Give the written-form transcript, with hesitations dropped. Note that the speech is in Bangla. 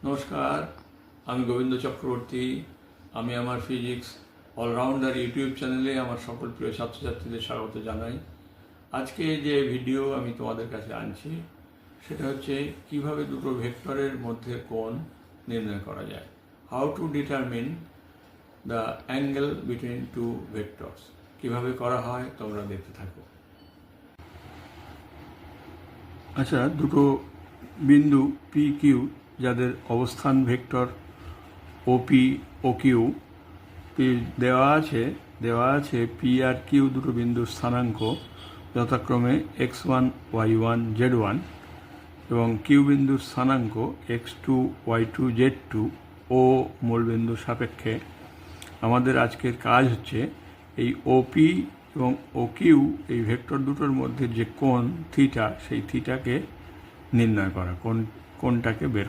নমস্কার, আমি গোবিন্দ চক্রবর্তী। আমি আমার ফিজিক্স অলরাউন্ডার ইউটিউব চ্যানেলে আমার সকল প্রিয় ছাত্রছাত্রীদের স্বাগত জানাই। আজকে যে ভিডিও আমি তোমাদের কাছে আনছি সেটা হচ্ছে কিভাবে দুটো ভেক্টরের মধ্যে কোণ নির্ণয় করা যায়। How to determine the angle between two vectors. কিভাবে করা হয় তোমরা দেখতে থাকো। আচ্ছা, দুটো বিন্দু পি কিউ যাদের অবস্থান ভেক্টর ওপি ও কিউ দেওয়া আছে পি আর কিউ দুটো বিন্দুর স্থানাঙ্ক যথাক্রমে x1 y1 z1 এবং কিউ বিন্দুর স্থানাঙ্ক x2 y2 z2 ও মূলবিন্দুর সাপেক্ষে আমাদের আজকের কাজ হচ্ছে এই ওপি এবং ও কিউ এই ভেক্টর দুটোর মধ্যে যে কোণ থিটা, সেই থিটাকে নির্ণয় করা, কোণটাকে বের করা।